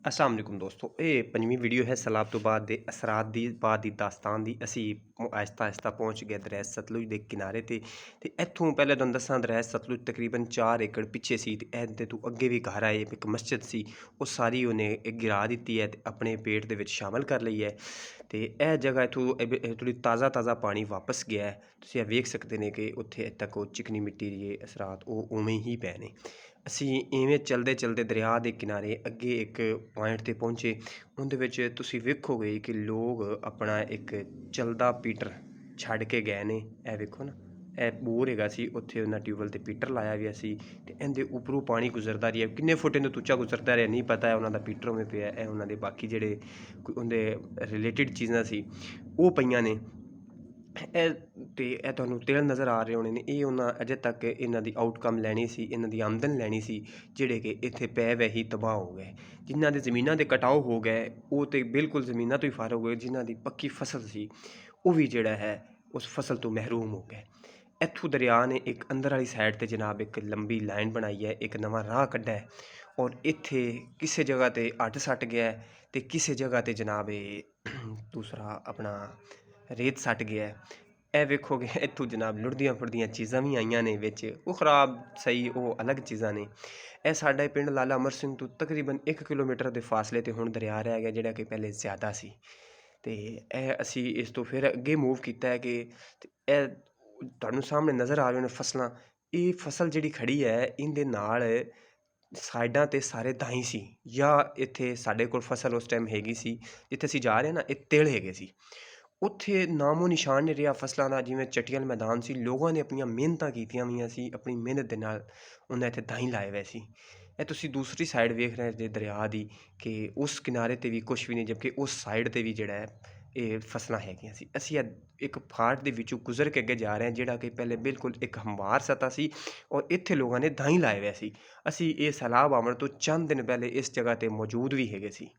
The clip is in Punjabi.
अस्सलाम वालेकुम दोस्तों, ये 5ਵੀਂ ਵੀਡੀਓ है सैलाब तो बाद ਦੇ ਅਸਰਾਤ ਦੀ ਬਾਅਦ ਦੀ ਦਾਸਤਾਨ ਦੀ। ਅਸੀਂ ਆਹਿਸਤਾ ਆਹਿਸਤਾ ਪਹੁੰਚ ਗਏ ਦਰਿਆ ਸਤਲੁਜ ਦੇ ਕਿਨਾਰੇ ਤੇ ਇੱਥੋਂ ਪਹਿਲੇ ਤੁਹਾਨੂੰ ਦੱਸਾਂ, ਦਰਿਆ ਸਤਲੁਜ ਤਕਰੀਬਨ 4 ਏਕੜ ਪਿੱਛੇ ਸੀ ਤੇ ਇਹਦੇ ਤੋਂ ਅੱਗੇ ਵੀ ਘਰ ਆਏ ਇੱਕ ਮਸਜਿਦ ਸੀ, ਉਹ ਸਾਰੀ ਉਹਨੇ ਗਿਰਾ ਦਿੱਤੀ ਹੈ ਤੇ ਆਪਣੇ ਪੇਟ ਦੇ ਵਿੱਚ ਸ਼ਾਮਲ ਕਰ ਲਈ ਹੈ। ਤੇ ਇਹ ਜਗ੍ਹਾ ਇੱਥੋਂ ਥੋੜ੍ਹੀ ਤਾਜ਼ਾ ਪਾਣੀ ਵਾਪਸ ਗਿਆ ਹੈ। ਤੁਸੀਂ ਇਹ ਵੇਖ ਸਕਦੇ ਨੇ ਕਿ ਉੱਥੇ ਅਜੇ ਤੱਕ ਉਹ ਚਿਕਨੀ ਮਿੱਟੀ ਦੇ ਅਸਰਾਤ ਉਹ ਉਵੇਂ ਹੀ ਪਏ ਨੇ। ਅਸੀਂ ਇਵੇਂ ਚਲਦੇ ਦਰਿਆ ਦੇ ਕਿਨਾਰੇ ਅੱਗੇ ਇੱਕ ਪੁਆਇੰਟ 'ਤੇ ਪਹੁੰਚੇ। ਉਹਦੇ ਵਿੱਚ ਤੁਸੀਂ ਵੇਖੋਗੇ ਕਿ ਲੋਕ ਆਪਣਾ ਇੱਕ ਚੱਲਦਾ ਪੀਟਰ ਛੱਡ ਕੇ ਗਏ ਨੇ। ਇਹ ਵੇਖੋ ਨਾ, ਇਹ ਬੋਰ ਹੈਗਾ ਸੀ, ਉੱਥੇ ਉਹਨਾਂ ਟਿਊਬਵੈੱਲ 'ਤੇ ਪੀਟਰ ਲਾਇਆ ਵੀ ਸੀ ਤੇ ਇਹਦੇ ਉੱਪਰੋਂ ਪਾਣੀ ਗੁਜ਼ਰਦਾ ਰਿਹਾ। ਕਿੰਨੇ ਫੁੱਟ ਇਹਦੇ ਉੱਚਾ ਗੁਜ਼ਰਦਾ ਰਿਹਾ ਨਹੀਂ ਪਤਾ, ਉਹਨਾਂ ਦਾ ਪੀਟਰ ਉਵੇਂ ਪਿਆ। ਇਹ ਉਹਨਾਂ ਦੇ ਬਾਕੀ ਜਿਹੜੇ ਕੋਈ ਉਹਦੇ ਰਿਲੇਟਿਡ ਚੀਜ਼ਾਂ ਸੀ ਉਹ ਪਈਆਂ ਨੇ। ਇਹ ਤੁਹਾਨੂੰ ਤੇਲ ਨਜ਼ਰ ਆ ਰਹੇ ਹੋਣੇ ਨੇ। ਇਹ ਉਹਨਾਂ ਅਜੇ ਤੱਕ ਇਹਨਾਂ ਦੀ ਆਊਟਕਮ ਲੈਣੀ ਸੀ, ਇਹਨਾਂ ਦੀ ਆਮਦਨ ਲੈਣੀ ਸੀ, ਜਿਹੜੇ ਕਿ ਇੱਥੇ ਪੈ ਵੈ ਹੀ ਤਬਾਹ ਹੋ ਗਏ। ਜਿਨ੍ਹਾਂ ਦੇ ਜ਼ਮੀਨਾਂ ਦੇ ਕਟਾਓ ਹੋ ਗਏ ਉਹ ਤਾਂ ਬਿਲਕੁਲ ਜ਼ਮੀਨਾਂ ਤੋਂ ਹੀ ਫਾਰਗ ਹੋਏ। ਜਿਨ੍ਹਾਂ ਦੀ ਪੱਕੀ ਫਸਲ ਸੀ ਉਹ ਵੀ ਜਿਹੜਾ ਹੈ ਉਸ ਫਸਲ ਤੋਂ ਮਹਿਰੂਮ ਹੋ ਗਏ। ਇੱਥੋਂ ਦਰਿਆ ਨੇ ਇੱਕ ਅੰਦਰ ਵਾਲੀ ਸਾਈਡ 'ਤੇ ਜਨਾਬ ਇੱਕ ਲੰਬੀ ਲਾਈਨ ਬਣਾਈ ਹੈ, ਇੱਕ ਨਵਾਂ ਰਾਹ ਕੱਢਿਆ ਹੈ। ਔਰ ਇੱਥੇ ਕਿਸੇ ਜਗ੍ਹਾ 'ਤੇ ਅੱਡ ਸੱਟ ਗਿਆ ਅਤੇ ਕਿਸੇ ਜਗ੍ਹਾ 'ਤੇ ਜਨਾਬ ਇਹ ਦੂਸਰਾ ਆਪਣਾ ਰੇਤ ਸੱਟ ਗਿਆ। ਇਹ ਵੇਖੋਗੇ ਇੱਥੋਂ ਜਨਾਬ ਲੁੜਦੀਆਂ ਫੁੜਦੀਆਂ ਚੀਜ਼ਾਂ ਵੀ ਆਈਆਂ ਨੇ ਵਿੱਚ, ਉਹ ਖਰਾਬ ਸਹੀ ਉਹ ਅਲੱਗ ਚੀਜ਼ਾਂ ਨੇ। ਇਹ ਸਾਡਾ ਪਿੰਡ ਲਾਲਾ ਅਮਰ ਸਿੰਘ ਤੋਂ ਤਕਰੀਬਨ 1 ਕਿਲੋਮੀਟਰ ਦੇ ਫਾਸਲੇ 'ਤੇ ਹੁਣ ਦਰਿਆ ਰਹਿ ਗਿਆ, ਜਿਹੜਾ ਕਿ ਪਹਿਲੇ ਜ਼ਿਆਦਾ ਸੀ। ਅਤੇ ਇਹ ਅਸੀਂ ਇਸ ਤੋਂ ਫਿਰ ਅੱਗੇ ਮੂਵ ਕੀਤਾ ਹੈ ਕਿ ਇਹ ਤੁਹਾਨੂੰ ਸਾਹਮਣੇ ਨਜ਼ਰ ਆ ਰਹੇ ਨੇ ਫਸਲਾਂ। ਇਹ ਫਸਲ ਜਿਹੜੀ ਖੜੀ ਹੈ ਇਹਦੇ ਨਾਲ ਸਾਈਡਾਂ 'ਤੇ ਸਾਰੇ ਦਾਈ ਸੀ, ਜਾਂ ਇੱਥੇ ਸਾਡੇ ਕੋਲ ਫਸਲ ਉਸ ਟਾਈਮ ਹੈਗੀ ਸੀ ਜਿੱਥੇ ਅਸੀਂ ਜਾ ਰਹੇ ਨਾ, ਇਹ ਤਿਲ ਹੈਗੇ ਸੀ। ਉੱਥੇ ਨਾਮੋ ਨਿਸ਼ਾਨ ਨਹੀਂ ਰਿਹਾ ਫਸਲਾਂ ਦਾ, ਜਿਵੇਂ ਚਟੀਅਲ ਮੈਦਾਨ ਸੀ। ਲੋਕਾਂ ਨੇ ਆਪਣੀਆਂ ਮਿਹਨਤਾਂ ਕੀਤੀਆਂ ਹੋਈਆਂ ਸੀ, ਆਪਣੀ ਮਿਹਨਤ ਦੇ ਨਾਲ ਉਹਨਾਂ ਇੱਥੇ ਦਾਈ ਲਾਏ ਹੋਏ ਸੀ। ਇਹ ਤੁਸੀਂ ਦੂਸਰੀ ਸਾਈਡ ਵੇਖ ਰਹੇ ਜੇ ਦਰਿਆ ਦੀ, ਕਿ ਉਸ ਕਿਨਾਰੇ 'ਤੇ ਵੀ ਕੁਛ ਵੀ ਨਹੀਂ, ਜਦਕਿ ਉਸ ਸਾਈਡ 'ਤੇ ਵੀ ਜਿਹੜਾ ਹੈ ਇਹ ਫਸਲਾਂ ਹੈਗੀਆਂ ਸੀ। ਅਸੀਂ ਇੱਕ ਫਾੜ ਦੇ ਵਿੱਚੋਂ ਗੁਜ਼ਰ ਕੇ ਅੱਗੇ ਜਾ ਰਹੇ ਹਾਂ, ਜਿਹੜਾ ਕਿ ਪਹਿਲੇ ਬਿਲਕੁਲ ਇੱਕ ਹਮਵਾਰ ਸਤ੍ਹਾ ਸੀ ਔਰ ਇੱਥੇ ਲੋਕਾਂ ਨੇ ਦਾਈ ਲਾਏ ਹੋਏ ਸੀ। ਅਸੀਂ ਇਹ ਸੈਲਾਬ ਆਉਣ ਤੋਂ ਚੰਦ ਦਿਨ ਪਹਿਲੇ ਇਸ ਜਗ੍ਹਾ 'ਤੇ ਮੌਜੂਦ ਵੀ ਹੈਗੇ ਸੀ।